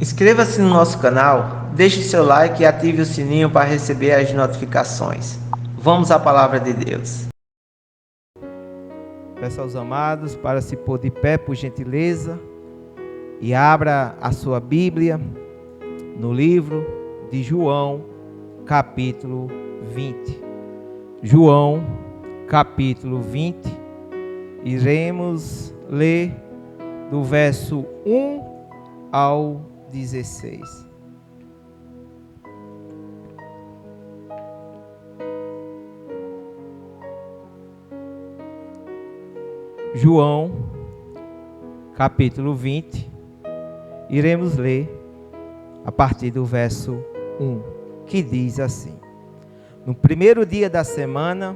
Inscreva-se no nosso canal, deixe seu like e ative o sininho para receber as notificações. Vamos à palavra de Deus. Peço aos amados para se pôr de pé, por gentileza, e abra a sua Bíblia no livro de João, capítulo 20. João, capítulo 20, iremos ler do verso 1 ao 16. João, capítulo 20, iremos ler a partir do verso 1, que diz assim: No primeiro dia da semana,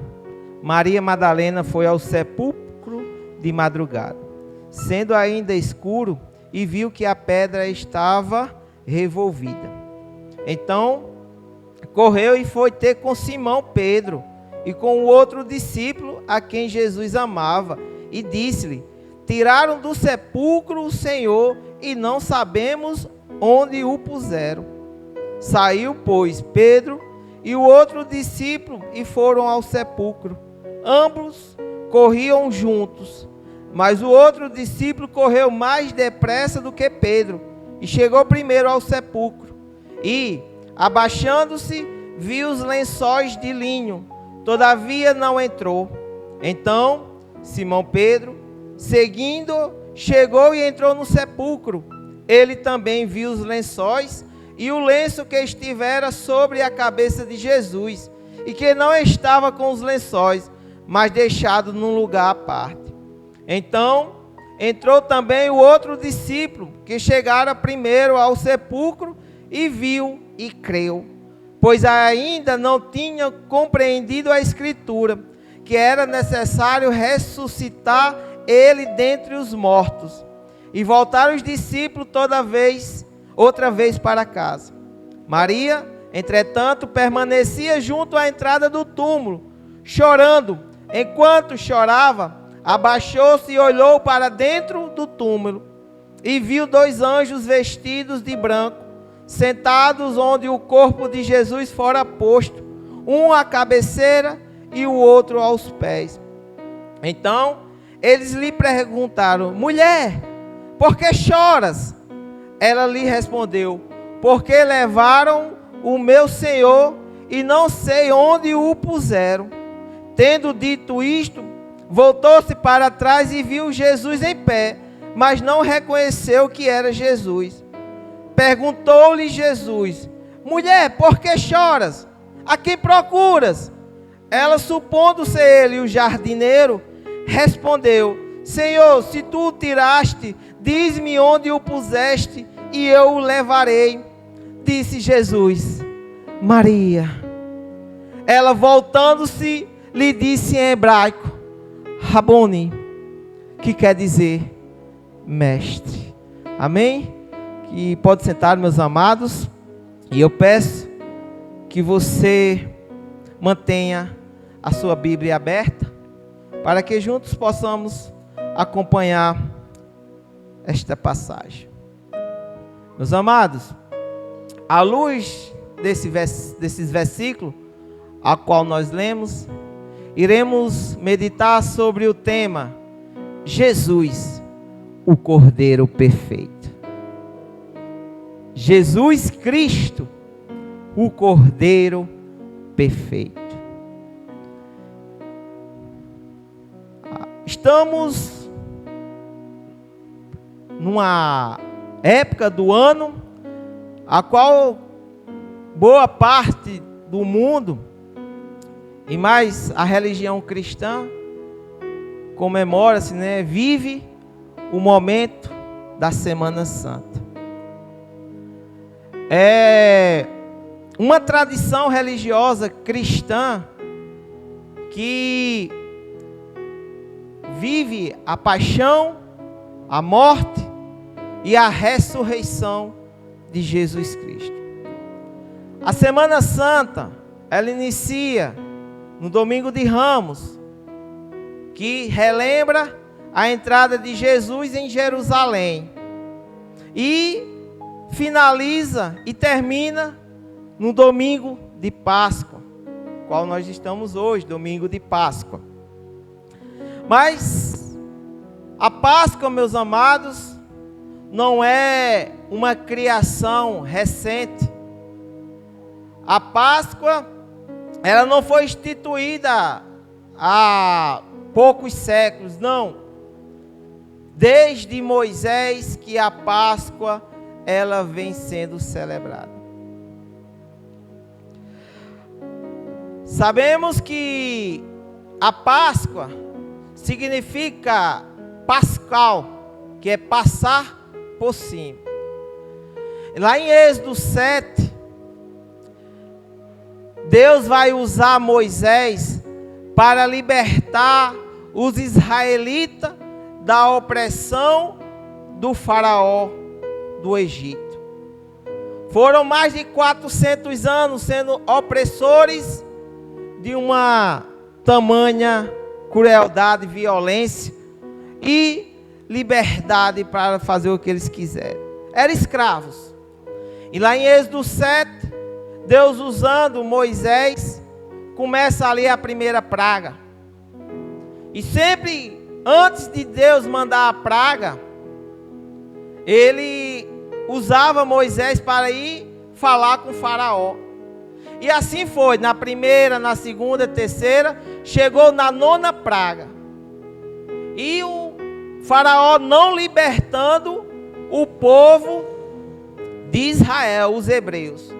Maria Madalena foi ao sepulcro de madrugada, sendo ainda escuro, e viu que a pedra estava revolvida. Então, correu e foi ter com Simão Pedro e com o outro discípulo a quem Jesus amava, e disse-lhe: Tiraram do sepulcro o Senhor e não sabemos onde o puseram. Saiu, pois, Pedro e o outro discípulo e foram ao sepulcro. Ambos corriam juntos, mas o outro discípulo correu mais depressa do que Pedro e chegou primeiro ao sepulcro. E, abaixando-se, viu os lençóis de linho, todavia não entrou. Então, Simão Pedro, seguindo, chegou e entrou no sepulcro. Ele também viu os lençóis e o lenço que estivera sobre a cabeça de Jesus, e que não estava com os lençóis, mas deixado num lugar à parte. Então, entrou também o outro discípulo, que chegara primeiro ao sepulcro, e viu e creu, pois ainda não tinha compreendido a Escritura, que era necessário ressuscitar ele dentre os mortos. E voltaram os discípulos outra vez para casa. Maria, entretanto, permanecia junto à entrada do túmulo, chorando. Enquanto chorava, abaixou-se e olhou para dentro do túmulo, e viu dois anjos vestidos de branco, sentados onde o corpo de Jesus fora posto, um à cabeceira e o outro aos pés. Então, eles lhe perguntaram: Mulher, por que choras? Ela lhe respondeu: Porque levaram o meu Senhor e não sei onde o puseram. Tendo dito isto, voltou-se para trás e viu Jesus em pé, mas não reconheceu que era Jesus. Perguntou-lhe Jesus: Mulher, por que choras? A quem procuras? Ela, supondo ser ele o jardineiro, respondeu: Senhor, se tu o tiraste, diz-me onde o puseste e eu o levarei. Disse Jesus: Maria. Ela, voltando-se, lhe disse em hebraico: Raboni, que quer dizer mestre. Amém? Que pode sentar, meus amados. E eu peço que você mantenha a sua Bíblia aberta, para que juntos possamos acompanhar esta passagem. Meus amados, à luz desses versículos, a qual nós lemos, iremos meditar sobre o tema Jesus, o Cordeiro Perfeito. Jesus Cristo, o Cordeiro Perfeito. Estamos numa época do ano a qual boa parte do mundo, e mais a religião cristã, comemora-se, vive o momento da Semana Santa. É uma tradição religiosa cristã que vive a paixão, a morte e a ressurreição de Jesus Cristo. A Semana Santa, ela inicia no domingo de Ramos, que relembra a entrada de Jesus em Jerusalém, e finaliza e termina no domingo de Páscoa, qual nós estamos hoje, domingo de Páscoa. Mas a Páscoa, meus amados, não é uma criação recente. A Páscoa, ela não foi instituída há poucos séculos, não. Desde Moisés que a Páscoa, ela vem sendo celebrada. Sabemos que a Páscoa significa Pascal, que é passar por cima. Lá em Êxodo 7, Deus vai usar Moisés para libertar os israelitas da opressão do faraó do Egito. Foram mais de 400 anos sendo opressores de uma tamanha crueldade e violência e liberdade para fazer o que eles quiserem. Eram escravos. E lá em Êxodo 7, Deus usando Moisés, começa ali a primeira praga. E sempre antes de Deus mandar a praga, ele usava Moisés para ir falar com o faraó. E assim foi, na primeira, na segunda, terceira, chegou na 9ª praga. E o faraó não libertando o povo de Israel, os hebreus.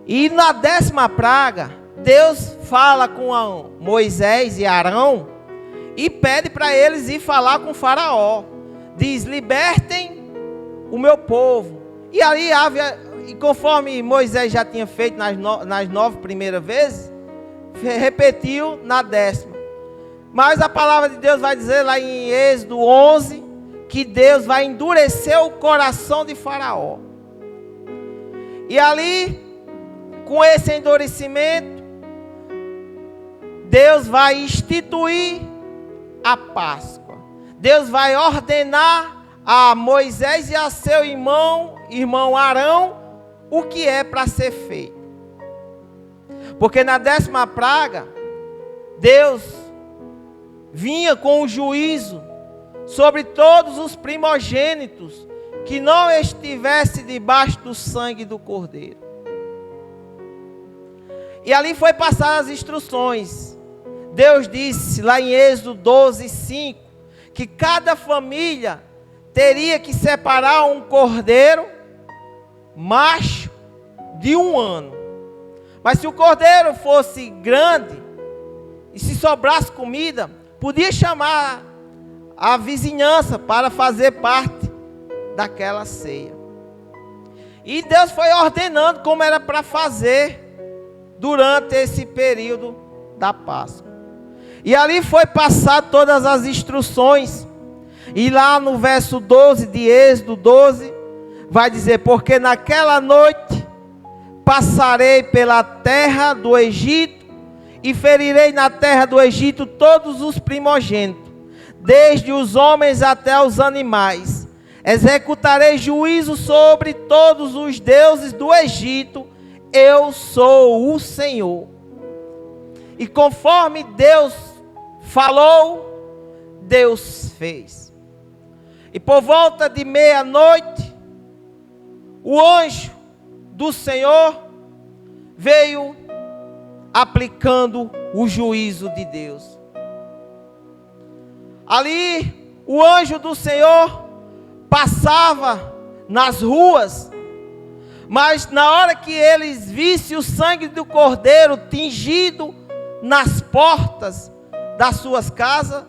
E na 10ª praga, Deus fala com Moisés e Arão e pede para eles ir falar com o faraó. Diz: libertem o meu povo. E ali, e conforme Moisés já tinha feito nas 9 primeiras vezes, repetiu na 10ª. Mas a palavra de Deus vai dizer lá em Êxodo 11, que Deus vai endurecer o coração de Faraó. E ali, com esse endurecimento, Deus vai instituir a Páscoa. Deus vai ordenar a Moisés e a seu irmão Arão, o que é para ser feito. Porque na 10ª praga, Deus vinha com o juízo sobre todos os primogênitos que não estivesse debaixo do sangue do Cordeiro. E ali foi passadas as instruções. Deus disse lá em Êxodo 12, 5, que cada família teria que separar um cordeiro macho de 1 ano. Mas se o cordeiro fosse grande e se sobrasse comida, podia chamar a vizinhança para fazer parte daquela ceia. E Deus foi ordenando como era para fazer durante esse período da Páscoa. E ali foi passar todas as instruções. E lá no verso 12 de Êxodo 12, vai dizer: porque naquela noite passarei pela terra do Egito e ferirei na terra do Egito todos os primogênitos, desde os homens até os animais. Executarei juízo sobre todos os deuses do Egito. Eu sou o Senhor. E conforme Deus falou, Deus fez. E por volta de meia-noite, o anjo do Senhor veio aplicando o juízo de Deus. Ali, o anjo do Senhor passava nas ruas, mas na hora que eles vissem o sangue do cordeiro tingido nas portas das suas casas,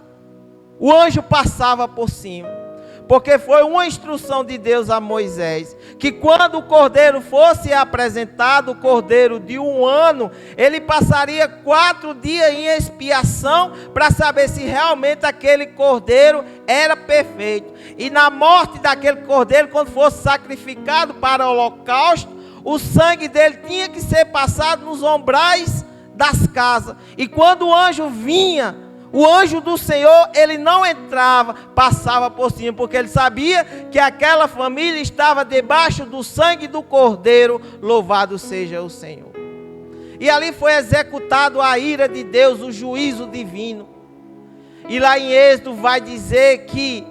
o anjo passava por cima. Porque foi uma instrução de Deus a Moisés, que quando o cordeiro fosse apresentado, o cordeiro de 1 ano, ele passaria 4 dias em expiação, para saber se realmente aquele cordeiro era perfeito. E na morte daquele cordeiro, quando fosse sacrificado para o holocausto, o sangue dele tinha que ser passado nos umbrais das casas. E quando o anjo vinha, o anjo do Senhor, ele não entrava, passava por cima, porque ele sabia que aquela família estava debaixo do sangue do Cordeiro, louvado seja o Senhor. E ali foi executado a ira de Deus, o juízo divino. E lá em Êxodo vai dizer que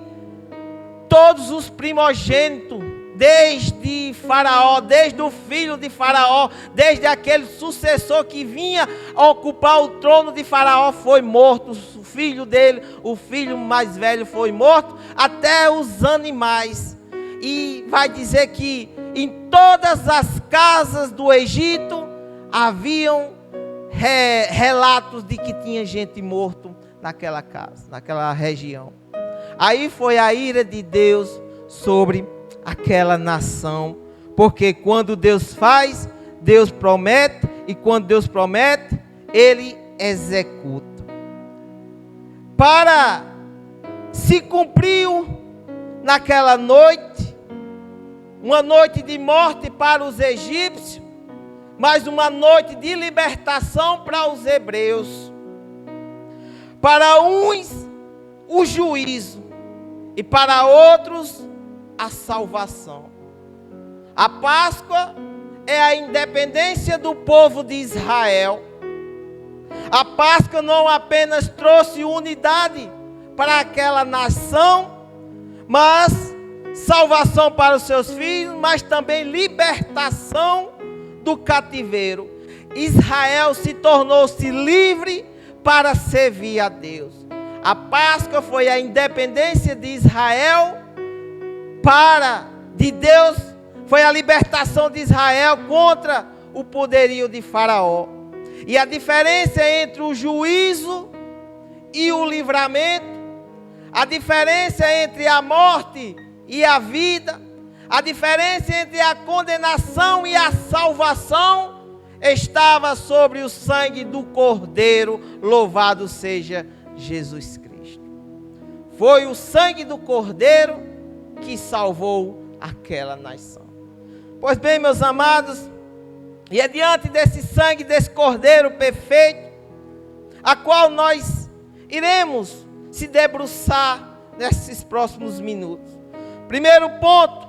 todos os primogênitos, desde Faraó, desde o filho de Faraó, desde aquele sucessor que vinha ocupar o trono de Faraó, foi morto. O filho dele, o filho mais velho, foi morto, até os animais. E vai dizer que em todas as casas do Egito haviam relatos de que tinha gente morta naquela casa, naquela região. Aí foi a ira de Deus sobre aquela nação, porque quando Deus faz, Deus promete, e quando Deus promete, Ele executa. Para se cumpriu naquela noite, uma noite de morte para os egípcios, mas uma noite de libertação para os hebreus. Para uns, o juízo, e para outros, a salvação. A Páscoa é a independência do povo de Israel. A Páscoa não apenas trouxe unidade para aquela nação, mas salvação para os seus filhos, mas também libertação do cativeiro. Israel se tornou-se livre para servir a Deus. A Páscoa foi a independência de Israel de Deus, foi a libertação de Israel contra o poderio de Faraó. E a diferença entre o juízo e o livramento, a diferença entre a morte e a vida, a diferença entre a condenação e a salvação, estava sobre o sangue do Cordeiro, louvado seja Jesus Cristo. Foi o sangue do Cordeiro que salvou aquela nação. Pois bem, meus amados, e é diante desse sangue, desse Cordeiro perfeito, a qual nós iremos se debruçar nesses próximos minutos. Primeiro ponto,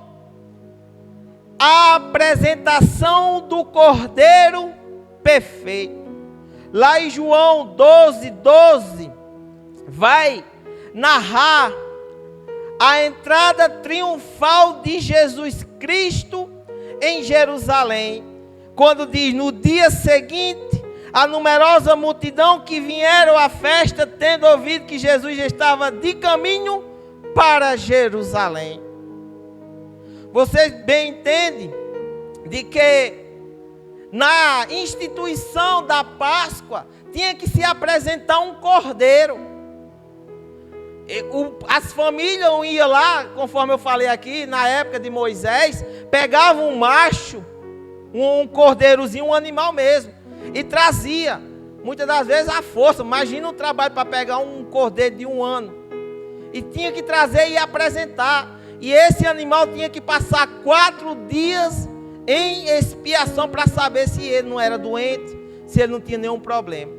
a apresentação do Cordeiro perfeito. Lá em João 12:12, vai narrar a entrada triunfal de Jesus Cristo em Jerusalém, quando diz: no dia seguinte, a numerosa multidão que vieram à festa, tendo ouvido que Jesus estava de caminho para Jerusalém. Vocês bem entendem de que na instituição da Páscoa tinha que se apresentar um cordeiro. As famílias iam lá, conforme eu falei aqui, na época de Moisés, pegavam um macho, um cordeirozinho, um animal mesmo, e trazia, muitas das vezes à força. Imagina o trabalho para pegar um cordeiro de 1 ano, e tinha que trazer e apresentar, e esse animal tinha que passar 4 dias em expiação, para saber se ele não era doente, se ele não tinha nenhum problema.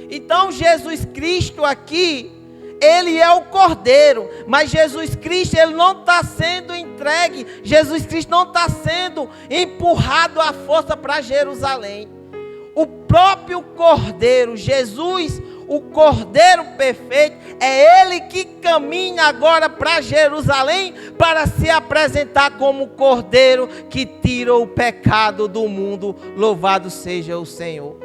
Então Jesus Cristo aqui, Ele é o Cordeiro, mas Jesus Cristo, Ele não está sendo entregue, Jesus Cristo não está sendo empurrado à força para Jerusalém. O próprio Cordeiro, Jesus, o Cordeiro perfeito, é Ele que caminha agora para Jerusalém, para se apresentar como Cordeiro que tira o pecado do mundo, louvado seja o Senhor.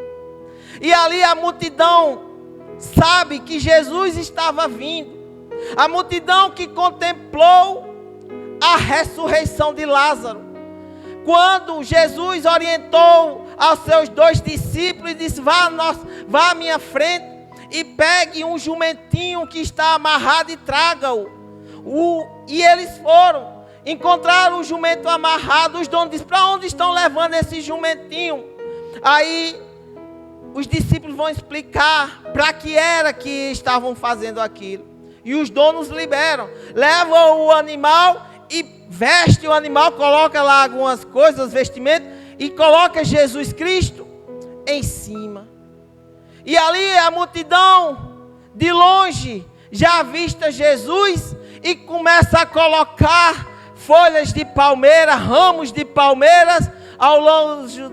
E ali a multidão sabe que Jesus estava vindo. A multidão que contemplou a ressurreição de Lázaro. Quando Jesus orientou aos seus 2 discípulos e disse: vá à minha frente e pegue um jumentinho que está amarrado e traga-o. E eles foram, encontraram o jumento amarrado. Os donos disseram: para onde estão levando esse jumentinho? Aí os discípulos vão explicar para que era que estavam fazendo aquilo. E os donos liberam, levam o animal e vestem o animal, coloca lá algumas coisas, vestimentos, e coloca Jesus Cristo em cima. E ali a multidão de longe, já avista Jesus e começa a colocar folhas de palmeira, ramos de palmeiras ao longo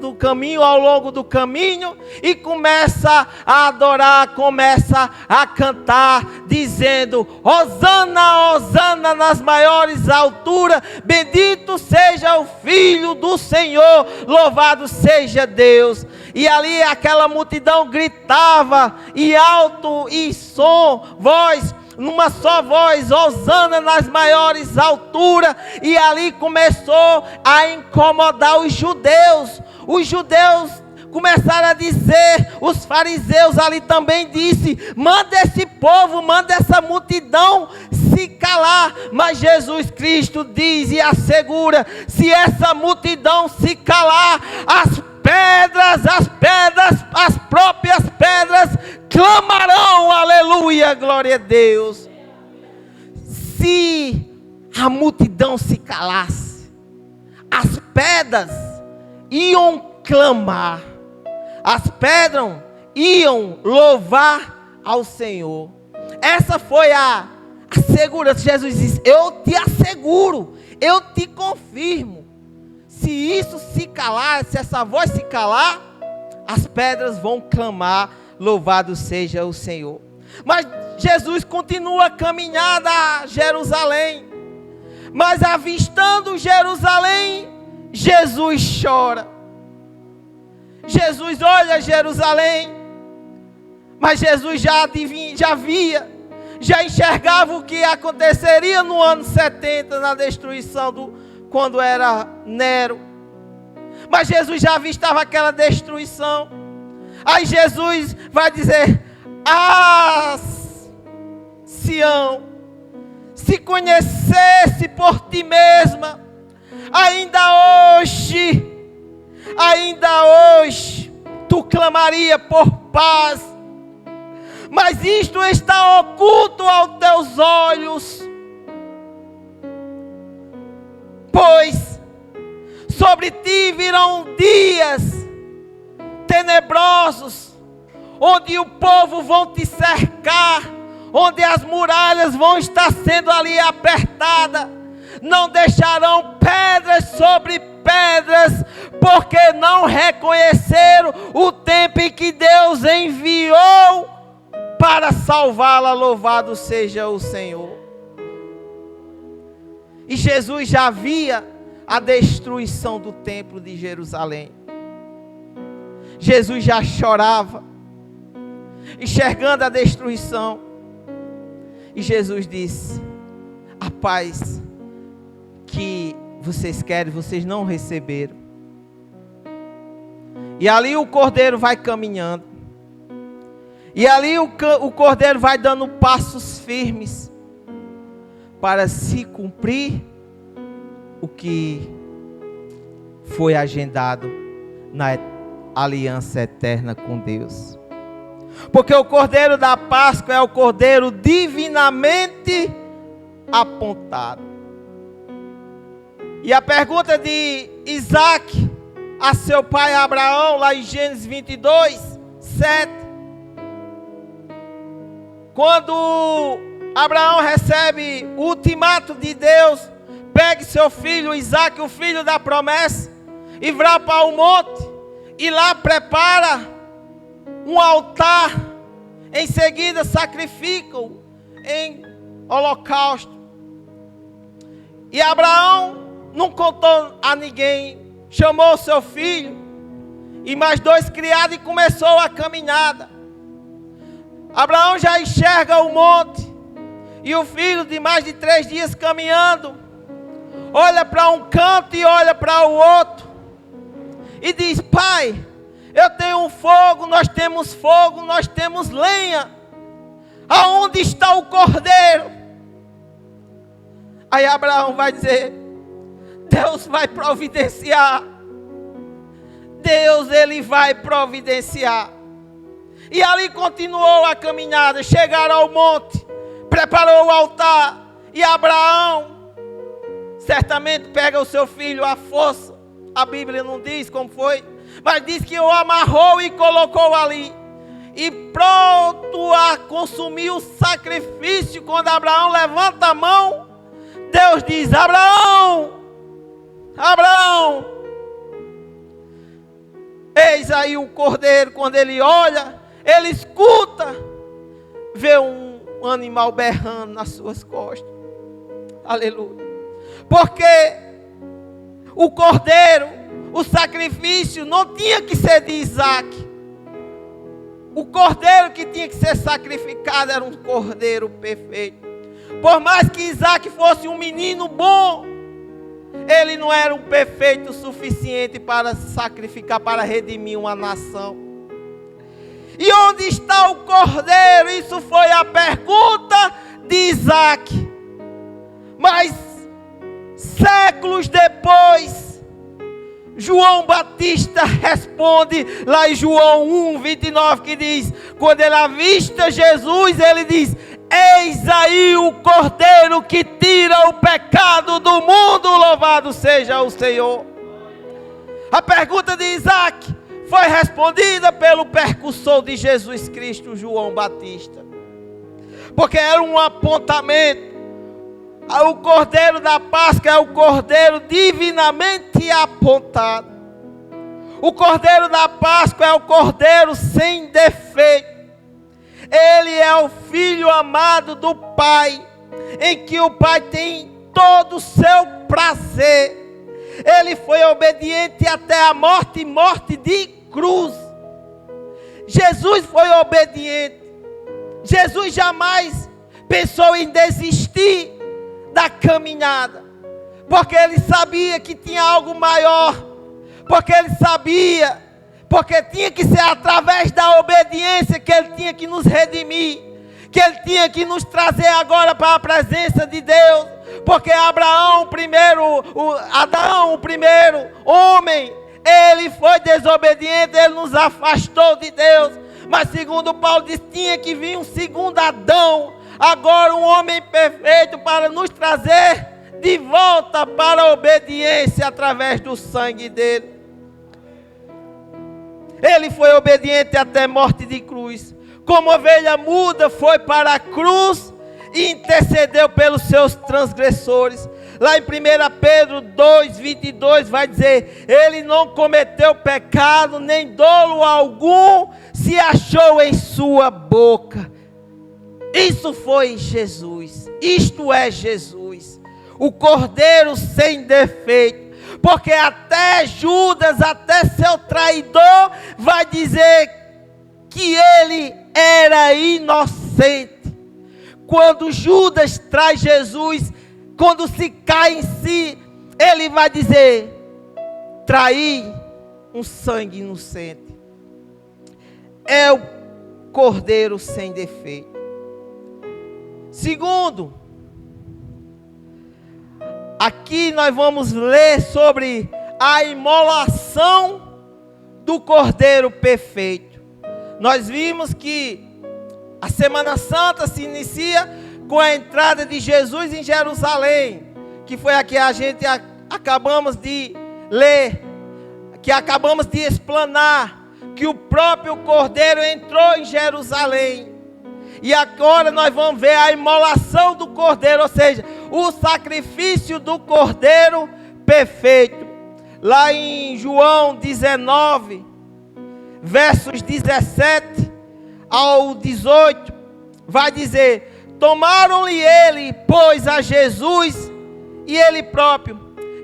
do caminho, e começa a adorar, começa a cantar, dizendo: Hosana, Hosana nas maiores alturas, bendito seja o Filho do Senhor, louvado seja Deus. E ali aquela multidão gritava em alto e voz, numa só voz: Hosana nas maiores alturas. E ali começou a incomodar os judeus. Os judeus começaram a dizer, os fariseus ali também disse: manda esse povo, manda essa multidão se calar. Mas Jesus Cristo diz e assegura: se essa multidão se calar, as próprias pedras clamarão, aleluia, glória a Deus. Se a multidão se calasse, as pedras iam clamar, as pedras iam louvar ao Senhor. Essa foi a segurança. Jesus disse: eu te asseguro, eu te confirmo, se isso se calar, se essa voz se calar, as pedras vão clamar, louvado seja o Senhor. Mas Jesus continua a caminhada a Jerusalém. Mas avistando Jerusalém, Jesus chora. Jesus olha Jerusalém, mas Jesus já via, já enxergava o que aconteceria no ano 70, na destruição quando era Nero. Mas Jesus já avistava aquela destruição. Aí Jesus vai dizer: Sião, se conhecesse por ti mesma, ainda hoje, tu clamaria por paz. Mas isto está oculto aos teus olhos. Pois sobre ti virão dias tenebrosos, onde o povo vão te cercar, onde as muralhas vão estar sendo ali apertadas, não deixarão pedras sobre pedras, porque não reconheceram o tempo em que Deus enviou para salvá-la, louvado seja o Senhor. E Jesus já via a destruição do templo de Jerusalém. Jesus já chorava, enxergando a destruição. E Jesus disse: a paz que vocês querem, vocês não receberam. E ali o cordeiro vai caminhando. E ali o cordeiro vai dando passos firmes para se cumprir o que foi agendado na aliança eterna com Deus. Porque o cordeiro da Páscoa é o cordeiro divinamente apontado. E a pergunta de Isaac a seu pai Abraão, lá em Gênesis 22, 7. Quando Abraão recebe o ultimato de Deus: pegue seu filho Isaac, o filho da promessa, e vá para o monte, e lá prepara um altar, em seguida sacrifica-o em holocausto. E Abraão não contou a ninguém, chamou seu filho e mais 2 criados e começou a caminhada. Abraão já enxerga o monte, e o filho de mais de 3 dias caminhando, olha para um canto e olha para o outro, e diz: pai, eu tenho um fogo, nós temos lenha, aonde está o cordeiro? Aí Abraão vai dizer: Deus vai providenciar. Deus, ele vai providenciar. E ali continuou a caminhada, chegaram ao monte, preparou o altar, e Abraão certamente pega o seu filho à força. A Bíblia não diz como foi, mas diz que o amarrou e colocou ali. e pronto a consumir o sacrifício. Quando Abraão levanta a mão, Deus diz: Abraão, Abraão, eis aí o cordeiro. Quando ele olha, ele escuta, vê um animal berrando nas suas costas. Aleluia. Porque o cordeiro, o sacrifício não tinha que ser de Isaac. O cordeiro que tinha que ser sacrificado era um cordeiro perfeito. Por mais que Isaac fosse um menino bom, ele não era um perfeito o suficiente para sacrificar, para redimir uma nação. E onde está o cordeiro? Isso foi a pergunta de Isaac. Mas séculos depois, João Batista responde lá em João 1:29, que diz: quando ele avista Jesus, ele diz: eis aí o cordeiro que tira o pecado do mundo, louvado seja o Senhor. A pergunta de Isaac foi respondida pelo percussor de Jesus Cristo, João Batista, porque era um apontamento. O cordeiro da Páscoa é o cordeiro divinamente apontado. O cordeiro da Páscoa é o cordeiro sem defeito. Ele é o filho amado do Pai, em que o Pai tem todo o seu prazer. Ele foi obediente até a morte, morte de cruz. Jesus foi obediente. Jesus jamais pensou em desistir da caminhada, porque ele sabia que tinha algo maior, porque ele sabia, porque tinha que ser através da obediência que ele tinha que nos redimir, que ele tinha que nos trazer agora para a presença de Deus, porque Adão, o primeiro homem, ele foi desobediente, ele nos afastou de Deus, mas segundo Paulo diz, tinha que vir um segundo Adão, agora um homem perfeito para nos trazer de volta para a obediência através do sangue dele. Ele foi obediente até morte de cruz. Como ovelha muda, foi para a cruz e intercedeu pelos seus transgressores. Lá em 1 Pedro 2:22 vai dizer: ele não cometeu pecado, nem dolo algum se achou em sua boca. Isso foi Jesus, isto é Jesus, o cordeiro sem defeito, porque até Judas, até seu traidor, vai dizer que ele era inocente. Quando Judas traz Jesus, quando se cai em si, ele vai dizer: traí um sangue inocente. É o cordeiro sem defeito. Segundo, aqui nós vamos ler sobre a imolação do cordeiro perfeito. Nós vimos que a Semana Santa se inicia com a entrada de Jesus em Jerusalém, que foi a que a gente acabamos de ler, que acabamos de explanar, que o próprio cordeiro entrou em Jerusalém. E agora nós vamos ver a imolação do cordeiro, ou seja, o sacrifício do cordeiro perfeito. Lá em João 19, versos 17 ao 18, vai dizer: tomaram-lhe ele, pois, a Jesus, e ele próprio,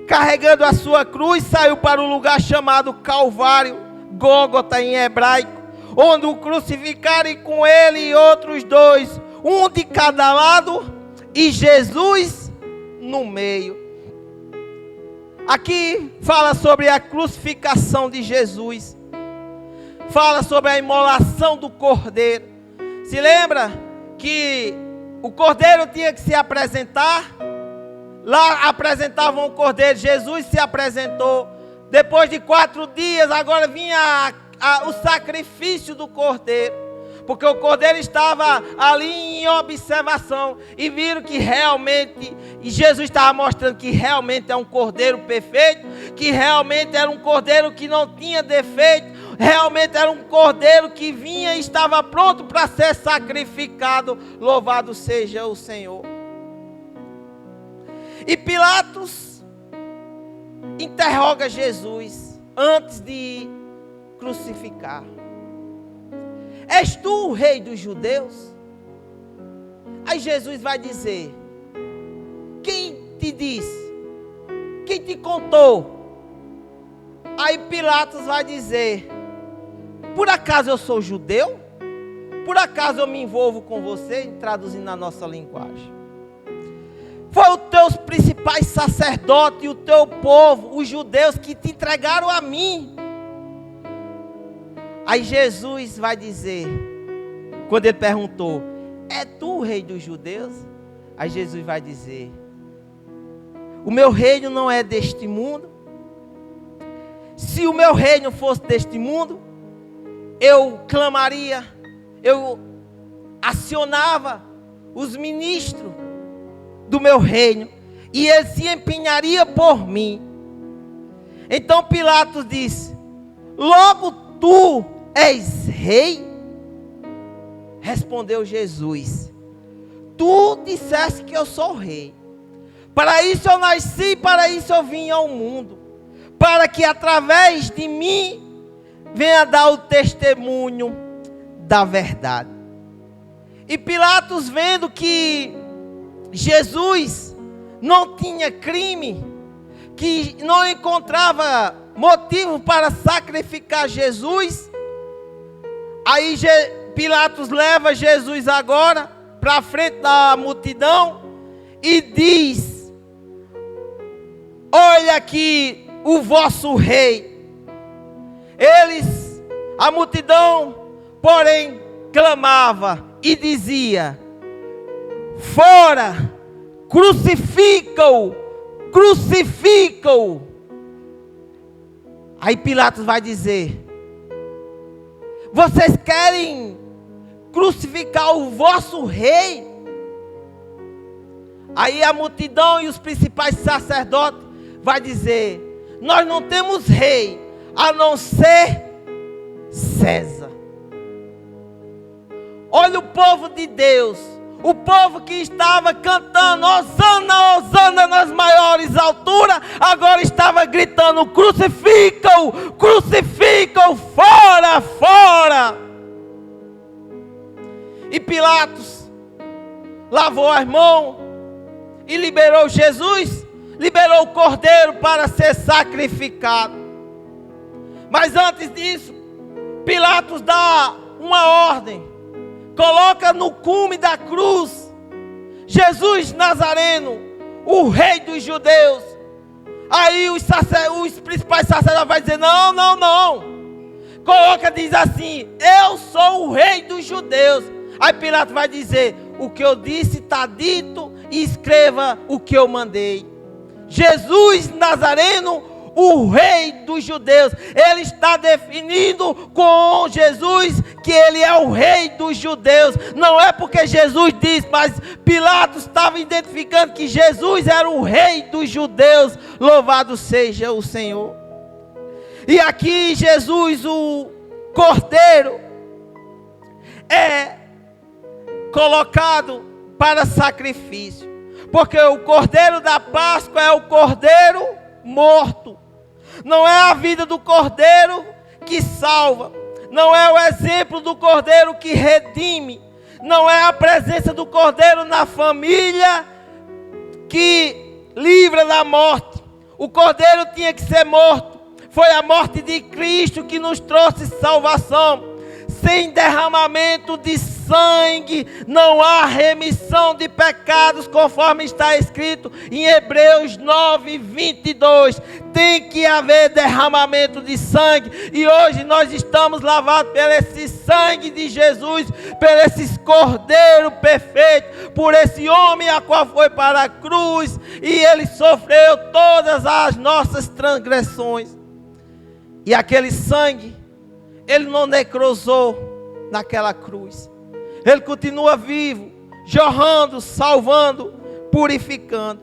carregando a sua cruz, saiu para o lugar chamado Calvário, Gólgota em hebraico, onde o crucificaram, e com ele e outros dois, um de cada lado, e Jesus no meio. Aqui fala sobre a crucificação de Jesus, fala sobre a imolação do cordeiro. Se lembra que o cordeiro tinha que se apresentar? Lá apresentavam o cordeiro, Jesus se apresentou. Depois de 4 dias, agora vinha o sacrifício do cordeiro, porque o cordeiro estava ali em observação, e viram que realmente, e Jesus estava mostrando que realmente é um cordeiro perfeito, que realmente era um cordeiro que não tinha defeito, realmente era um cordeiro que vinha e estava pronto para ser sacrificado. Louvado seja o Senhor. E Pilatos interroga Jesus antes de crucificar: és tu o rei dos judeus? Aí Jesus vai dizer: quem te disse? Quem te contou? Aí Pilatos vai dizer: por acaso eu sou judeu? Por acaso eu me envolvo com você? Traduzindo na nossa linguagem. Foi os teus principais sacerdotes e o teu povo, os judeus, que te entregaram a mim. Aí Jesus vai dizer, quando ele perguntou: é tu o rei dos judeus? Aí Jesus vai dizer: o meu reino não é deste mundo. Se o meu reino fosse deste mundo, eu clamaria, eu acionava os ministros do meu reino, e eles se empenhariam por mim. Então Pilatos disse: logo tu és rei? Respondeu Jesus: tu disseste que eu sou rei. Para isso eu nasci, para isso eu vim ao mundo, para que através de mim venha dar o testemunho da verdade. E Pilatos, vendo que Jesus não tinha crime, que não encontrava motivo para sacrificar Jesus, aí Pilatos leva Jesus agora para frente da multidão e diz: olha aqui o vosso rei. A multidão, porém, clamava e dizia: fora, crucifica-o, crucifica-o. Aí Pilatos vai dizer: vocês querem crucificar o vosso rei? Aí a multidão e os principais sacerdotes vai dizer: nós não temos rei a não ser César. Olha o povo de Deus, o povo que estava cantando Hosana, Hosana nas maiores alturas, agora estava gritando: crucifica-o, crucifica-o, fora, fora. E Pilatos lavou as mãos e liberou Jesus, liberou o cordeiro para ser sacrificado. Mas antes disso, Pilatos dá uma ordem: coloca no cume da cruz Jesus Nazareno, o rei dos judeus. Aí os principais sacerdotes vão dizer: não, não, não. Coloca, diz assim: eu sou o rei dos judeus. Aí Pilatos vai dizer: o que eu disse está dito, e escreva o que eu mandei. Jesus Nazareno, o rei dos judeus. Ele está definindo com Jesus que ele é o rei dos judeus. Não é porque Jesus disse, mas Pilatos estava identificando que Jesus era o rei dos judeus. Louvado seja o Senhor. E aqui Jesus, o cordeiro, é colocado para sacrifício, porque o cordeiro da Páscoa é o cordeiro morto. Não é a vida do cordeiro que salva, não é o exemplo do cordeiro que redime, não é a presença do cordeiro na família que livra da morte. O cordeiro tinha que ser morto. Foi a morte de Cristo que nos trouxe salvação. Sem derramamento de sangue não há remissão de pecados, conforme está escrito em Hebreus 9:22. Tem que haver derramamento de sangue, e hoje nós estamos lavados por esse sangue de Jesus, por esse cordeiro perfeito, por esse homem a qual foi para a cruz, e ele sofreu todas as nossas transgressões. E aquele sangue, ele não necrosou naquela cruz. Ele continua vivo, jorrando, salvando, purificando.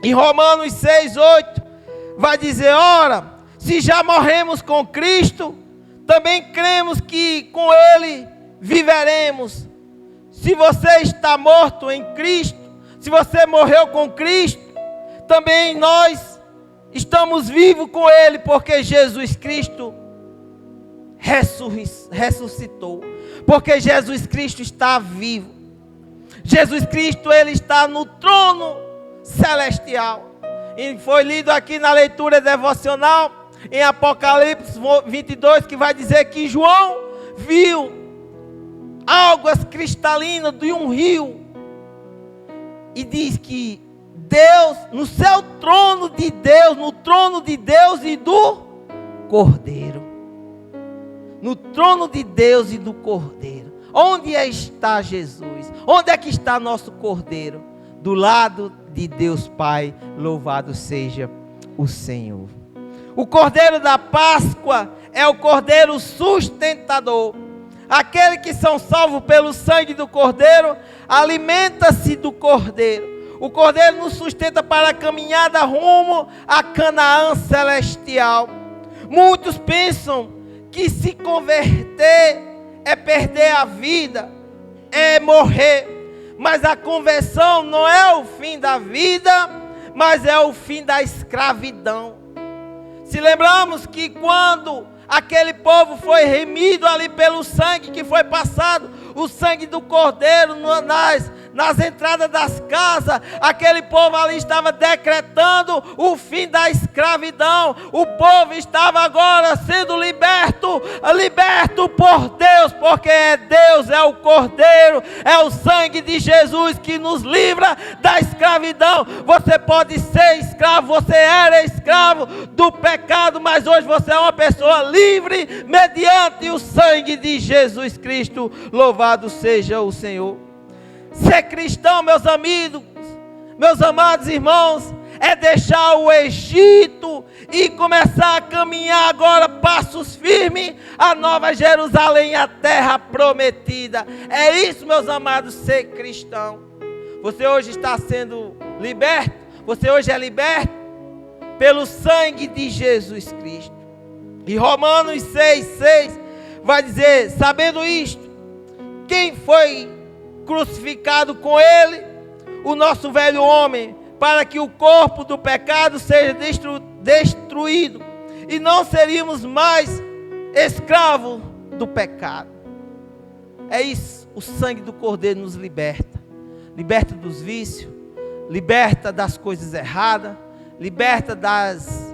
Em Romanos 6:8 vai dizer: ora, se já morremos com Cristo, também cremos que com Ele viveremos. Se você está morto em Cristo, se você morreu com Cristo, também nós estamos vivos com Ele, porque Jesus Cristo ressuscitou, porque Jesus Cristo está vivo. Jesus Cristo, Ele está no trono celestial. E foi lido aqui na leitura devocional, em Apocalipse 22, que vai dizer que João viu águas cristalinas de um rio. E diz que Deus, no seu trono de Deus, no trono de Deus e do Cordeiro. No trono de Deus e do Cordeiro. Onde está Jesus? Onde é que está nosso Cordeiro? Do lado de Deus Pai, louvado seja o Senhor. O Cordeiro da Páscoa é o Cordeiro sustentador. Aquele que são salvos pelo sangue do Cordeiro, alimenta-se do Cordeiro. O Cordeiro nos sustenta para a caminhada rumo a Canaã celestial. Muitos pensam que se converter é perder a vida, é morrer. Mas a conversão não é o fim da vida, mas é o fim da escravidão. Se lembramos que quando aquele povo foi remido ali pelo sangue que foi passado, o sangue do Cordeiro nas entradas das casas, aquele povo ali estava decretando o fim da escravidão. O povo estava agora sendo liberto por Deus, porque Deus é o Cordeiro, é o sangue de Jesus que nos livra da escravidão. Você pode ser escravo, você era escravo do pecado, mas hoje você é uma pessoa livre mediante o sangue de Jesus Cristo. Louvado seja o Senhor. Ser cristão, meus amigos, meus amados irmãos, é deixar o Egito e começar a caminhar agora passos firmes a Nova Jerusalém, a terra prometida. É isso, meus amados, ser cristão. Você hoje está sendo liberto, você hoje é liberto pelo sangue de Jesus Cristo. E Romanos 6,6 vai dizer: sabendo isto, quem foi crucificado com Ele, o nosso velho homem, para que o corpo do pecado seja destruído, e não seríamos mais escravos do pecado. É isso, o sangue do Cordeiro nos liberta. Liberta dos vícios, liberta das coisas erradas, liberta das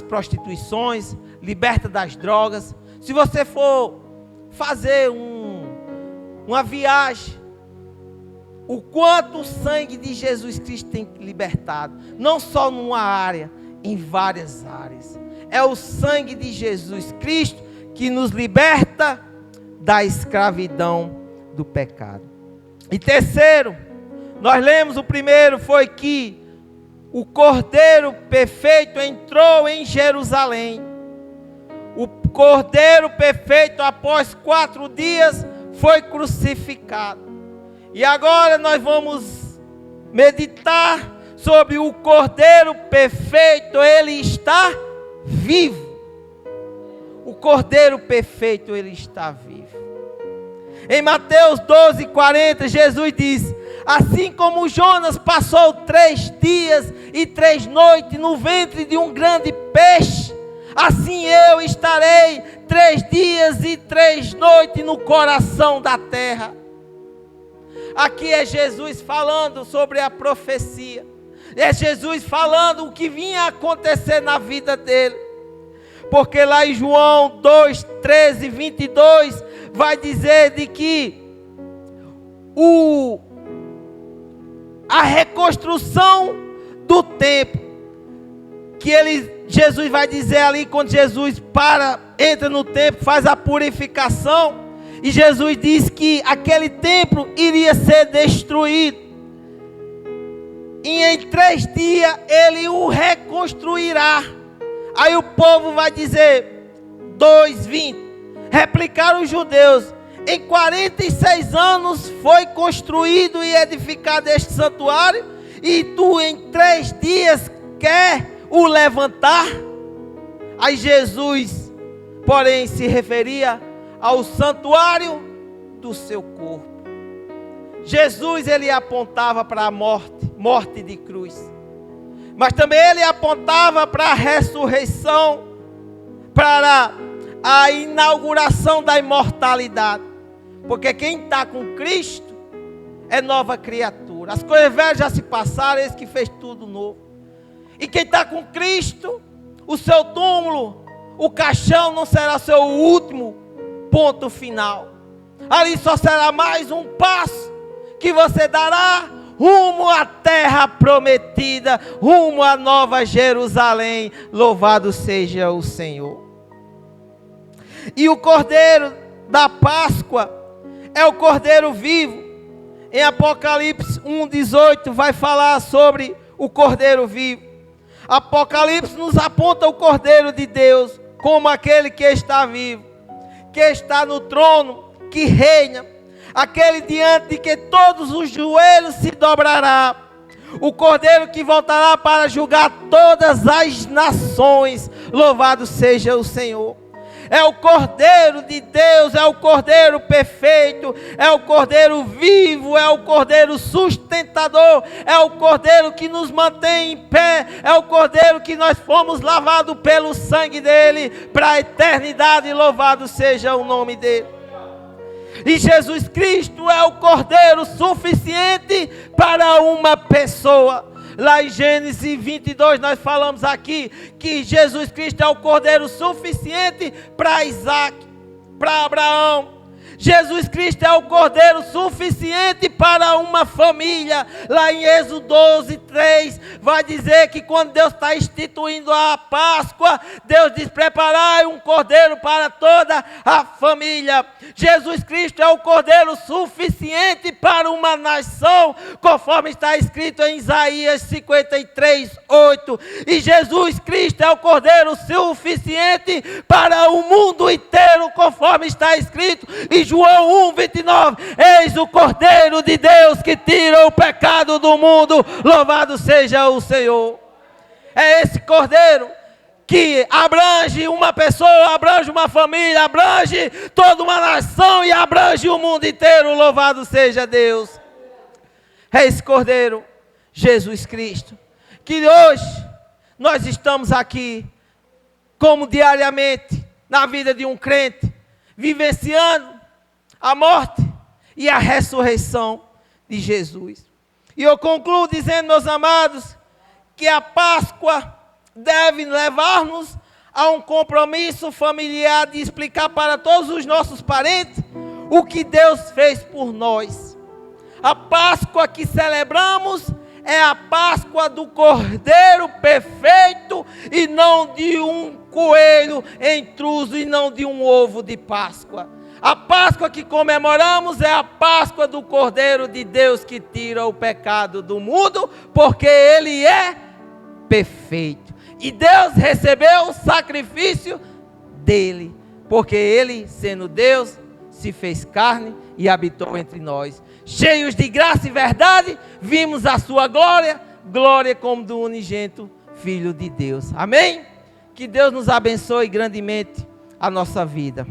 prostituições, liberta das drogas. Se você for fazer uma viagem, o quanto o sangue de Jesus Cristo tem libertado, não só numa área, em várias áreas. É o sangue de Jesus Cristo que nos liberta da escravidão do pecado. E terceiro, nós lemos o primeiro, foi que o Cordeiro perfeito entrou em Jerusalém. O Cordeiro perfeito, após 4 dias, foi crucificado. E agora nós vamos meditar sobre o Cordeiro perfeito. Ele está vivo. O Cordeiro perfeito, ele está vivo. Em Mateus 12:40, Jesus diz: assim como Jonas passou 3 dias e 3 noites no ventre de um grande peixe, assim eu estarei 3 dias e 3 noites no coração da terra. Aqui é Jesus falando sobre a profecia. É Jesus falando o que vinha a acontecer na vida dele. Porque lá em João 2:13 e 22 vai dizer de que a reconstrução do templo, que Jesus vai dizer ali, quando Jesus entra no templo, faz a purificação, e Jesus diz que aquele templo iria ser destruído, e em 3 dias ele o reconstruirá. Aí o povo vai dizer, 2:20, replicaram os judeus: em 46 anos foi construído e edificado este santuário, e tu em 3 dias quer o levantar? Aí Jesus porém se referia ao santuário do seu corpo. Jesus, ele apontava para a morte de cruz. Mas também ele apontava para a ressurreição, para a inauguração da imortalidade. Porque quem está com Cristo é nova criatura. As coisas velhas já se passaram, eis que fez tudo novo. E quem está com Cristo, o seu túmulo, o caixão não será seu último ponto final. Ali só será mais um passo que você dará rumo à terra prometida, rumo à nova Jerusalém. Louvado seja o Senhor. E o Cordeiro da Páscoa é o Cordeiro vivo. Em Apocalipse 1:18 vai falar sobre o Cordeiro vivo. Apocalipse nos aponta o Cordeiro de Deus como aquele que está vivo, que está no trono, que reina, aquele diante de que todos os joelhos se dobrará, o Cordeiro que voltará para julgar todas as nações. Louvado seja o Senhor. É o Cordeiro de Deus, é o Cordeiro perfeito, é o Cordeiro vivo, é o Cordeiro sustentador, é o Cordeiro que nos mantém em pé, é o Cordeiro que nós fomos lavados pelo sangue dele para a eternidade. Louvado seja o nome dele. E Jesus Cristo é o Cordeiro suficiente para uma pessoa. Lá em Gênesis 22 nós falamos aqui que Jesus Cristo é o Cordeiro suficiente para Isaac, para Abraão. Jesus Cristo é o Cordeiro suficiente para uma família. Lá em Êxodo 12:3 vai dizer que quando Deus está instituindo a Páscoa, Deus diz: preparai um Cordeiro para toda a família. Jesus Cristo é o Cordeiro suficiente para uma nação, conforme está escrito em Isaías 53:8. E Jesus Cristo é o Cordeiro suficiente para o mundo inteiro, conforme está escrito em João 1:29, eis o Cordeiro de Deus que tira o pecado do mundo. Louvado seja o Senhor. É esse Cordeiro que abrange uma pessoa, abrange uma família, abrange toda uma nação e abrange o mundo inteiro. Louvado seja Deus. É esse Cordeiro, Jesus Cristo, que hoje nós estamos aqui, como diariamente, na vida de um crente, vivenciando a morte e a ressurreição de Jesus. E eu concluo dizendo, meus amados, que a Páscoa deve levar-nos a um compromisso familiar de explicar para todos os nossos parentes o que Deus fez por nós. A Páscoa que celebramos é a Páscoa do Cordeiro perfeito e não de um coelho intruso e não de um ovo de Páscoa. A Páscoa que comemoramos é a Páscoa do Cordeiro de Deus que tira o pecado do mundo, porque Ele é perfeito. E Deus recebeu o sacrifício dele, porque Ele, sendo Deus, se fez carne e habitou entre nós. Cheios de graça e verdade, vimos a sua glória, glória como do unigênito Filho de Deus. Amém? Que Deus nos abençoe grandemente a nossa vida.